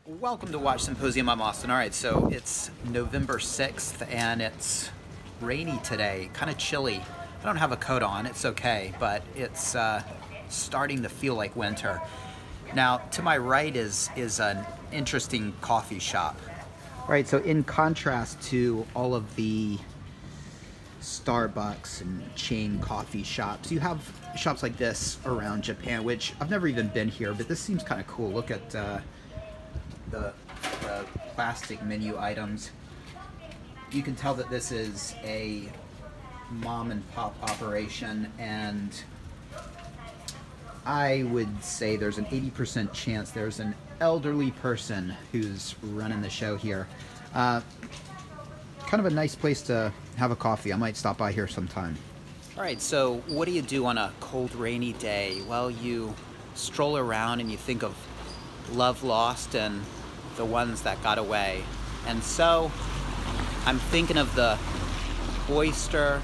Welcome to Watch Symposium. I'm Austin. All right, so it's November 6th and it's rainy today, kind of chilly. I don't have a coat on, it's okay, but it's starting to feel like winter. Now, to my right is an interesting coffee shop. All right, so in contrast to all of the Starbucks and chain coffee shops, you have shops like this around Japan, which I've never even been here, but this seems kind of cool. Look at the plastic menu items. You can tell that this is a mom and pop operation, and I would say there's an 80% chance there's an elderly person who's running the show here. Kind of a nice place to have a coffee. I might stop by here sometime. All right, so what do you do on a cold, rainy day? Well, you stroll around and you think of love lost and the ones that got away. And so I'm thinking of the Oyster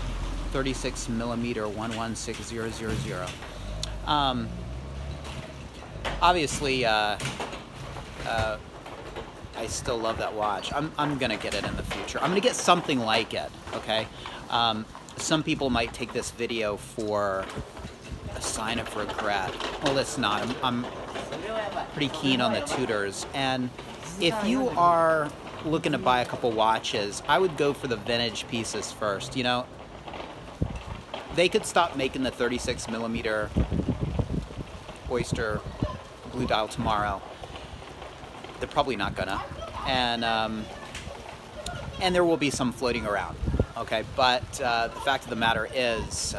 36mm 116000. Obviously, I still love that watch. I'm gonna get it in the future. I'm gonna get something like it, okay? Some people might take this video for a sign of regret. Well, it's not. I'm pretty keen on the Tudors, and if you are looking to buy a couple watches, I would go for the vintage pieces first. You know, they could stop making the 36mm Oyster blue dial tomorrow. They're probably not gonna, and there will be some floating around. Okay, but the fact of the matter is,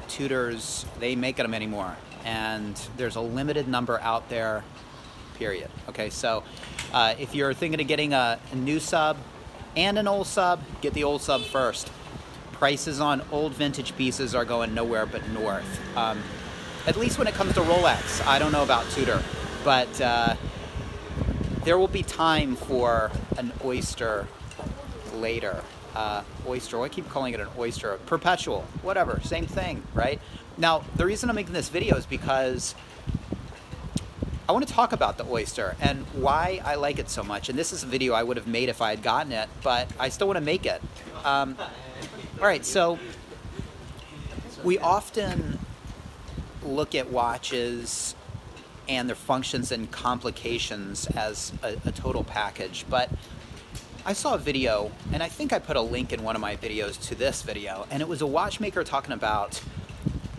Tudors, they make them anymore, and there's a limited number out there, period. Okay, so if you're thinking of getting a new sub and an old sub, get the old sub first. Prices on old vintage pieces are going nowhere but north. At least when it comes to Rolex. I don't know about Tudor, but there will be time for an Oyster later. Oyster, I keep calling it an Oyster, perpetual, whatever, same thing, right? Now, the reason I'm making this video is because I want to talk about the Oyster and why I like it so much. And this is a video I would have made if I had gotten it, but I still want to make it. All right, so we often look at watches and their functions and complications as a total package, but I saw a video, and I think I put a link in one of my videos to this video, and it was a watchmaker talking about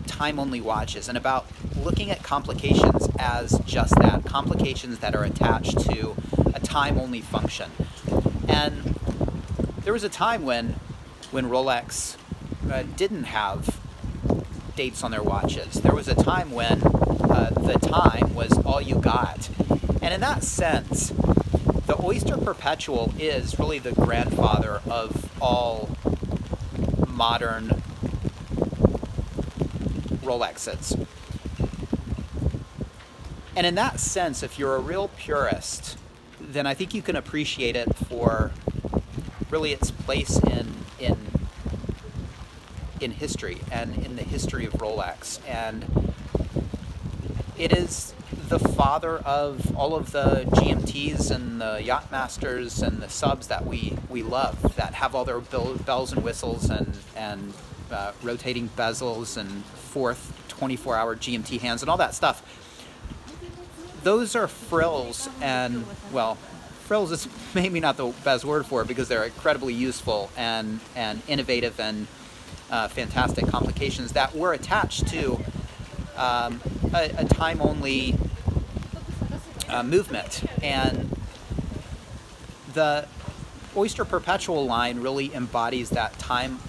time-only watches and about looking at complications as just that, complications that are attached to a time-only function. And there was a time when Rolex didn't have dates on their watches. There was a time when the time was all you got. And in that sense, the Oyster Perpetual is really the grandfather of all modern Rolexes. And in that sense, if you're a real purist, then I think you can appreciate it for really its place in history and in the history of Rolex. And it is the father of all of the GMTs and the Yachtmasters and the subs that we love, that have all their bells and whistles and rotating bezels and fourth 24-hour GMT hands and all that stuff. Those are frills, and, well, frills is maybe not the best word for it because they're incredibly useful and innovative and fantastic complications that were attached to a time-only movement. And the Oyster Perpetual line really embodies that time-only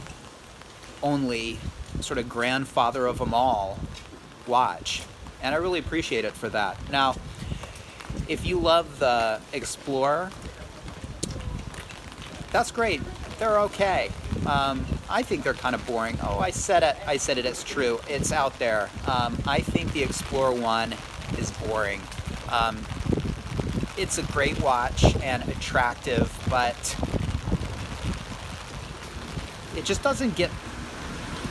sort of grandfather of them all watch, and I really appreciate it for that. Now, if you love the Explorer, that's great. They're okay. I think they're kind of boring. Oh, I said it, it's true. It's out there. I think the Explorer 1 is boring. It's a great watch and attractive, but it just doesn't get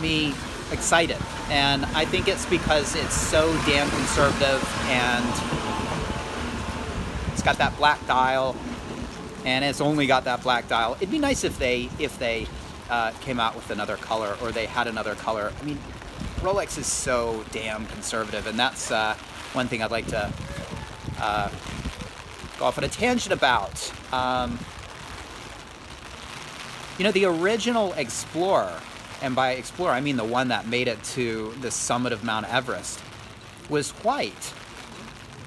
me excited. And I think it's because it's so damn conservative and it's got got that black dial, and it's only got that black dial. It'd be nice if they came out with another color, or they had another color. I mean, Rolex is so damn conservative, and that's one thing I'd like to go off on a tangent about. You know, the original Explorer, and by Explorer I mean the one that made it to the summit of Mount Everest, was white.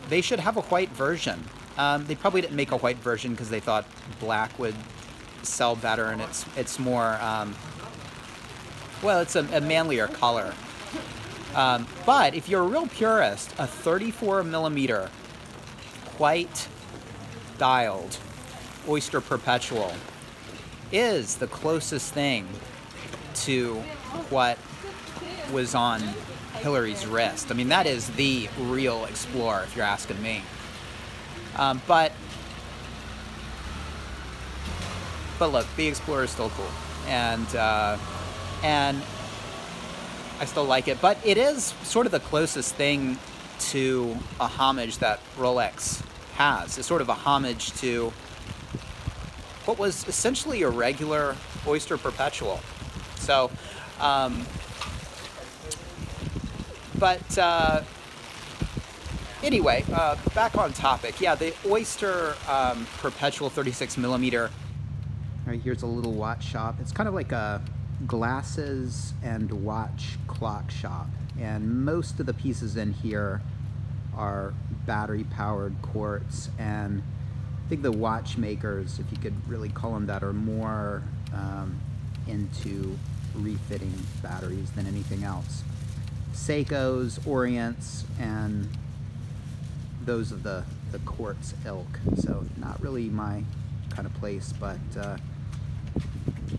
They should have a white version. They probably didn't make a white version because they thought black would sell better, and it's more, well, it's a manlier color. But if you're a real purist, a 34 millimeter white dialed Oyster Perpetual is the closest thing to what was on Hillary's wrist. I mean, that is the real Explorer, if you're asking me. But look, the Explorer is still cool, and I still like it. But it is sort of the closest thing to a homage that Rolex has. It's sort of a homage to what was essentially a regular Oyster Perpetual. So, anyway, back on topic. Yeah, the Oyster Perpetual 36 millimeter. All right, here's a little watch shop. It's kind of like a glasses and watch clock shop, and most of the pieces in here are battery-powered quartz, and I think the watchmakers, if you could really call them that, are more into refitting batteries than anything else. Seikos, Orients, and those of the quartz ilk. So not really my kind of place, but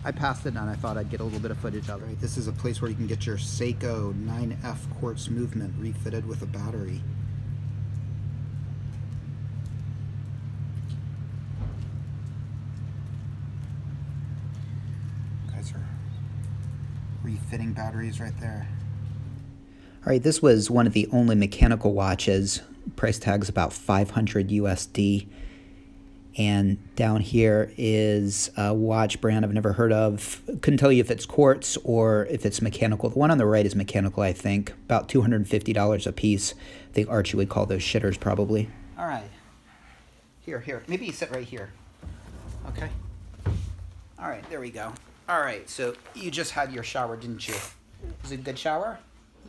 I passed it and I thought I'd get a little bit of footage of it. Right, this is a place where you can get your Seiko 9F quartz movement refitted with a battery. Refitting batteries right there. All right, this was one of the only mechanical watches. Price tag's about 500 USD. And down here is a watch brand I've never heard of. Couldn't tell you if it's quartz or if it's mechanical. The one on the right is mechanical, I think. About $250 a piece. I think Archie would call those shitters, probably. All right. Here. Maybe you sit right here. Okay. All right, there we go. All right, so you just had your shower, didn't you? Was it a good shower?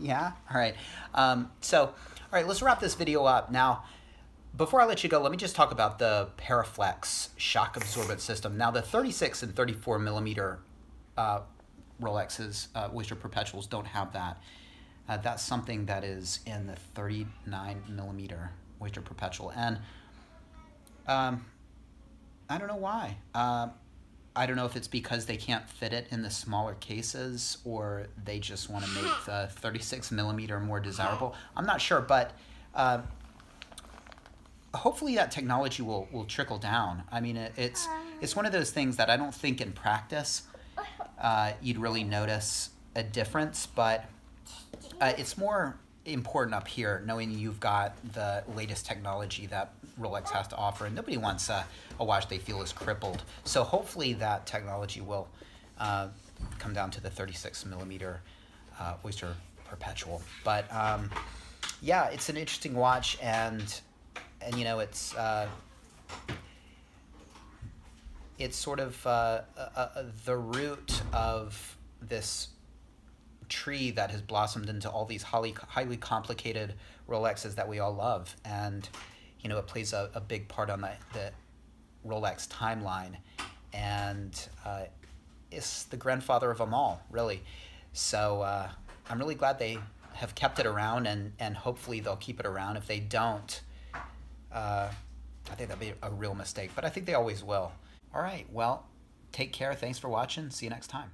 Yeah? All right. All right, let's wrap this video up. Now, before I let you go, let me just talk about the Paraflex shock absorbent system. Now, the 36 and 34 millimeter Rolexes, Oyster Perpetuals, don't have that. That's something that is in the 39 millimeter Oyster Perpetual. And I don't know why. I don't know if it's because they can't fit it in the smaller cases, or they just want to make the 36 millimeter more desirable. I'm not sure, but hopefully that technology will trickle down. I mean, it's one of those things that I don't think in practice you'd really notice a difference, but it's more important up here, knowing you've got the latest technology that Rolex has to offer, and nobody wants a watch they feel is crippled. So hopefully that technology will come down to the 36 millimeter Oyster Perpetual. But yeah, it's an interesting watch, and you know, it's sort of the root of this tree that has blossomed into all these highly complicated Rolexes that we all love. And you know, it plays a big part on the Rolex timeline, and it's the grandfather of them all, really. So I'm really glad they have kept it around, and hopefully they'll keep it around. If they don't, I think that'd be a real mistake, but I think they always will. All right, well, take care. Thanks for watching. See you next time.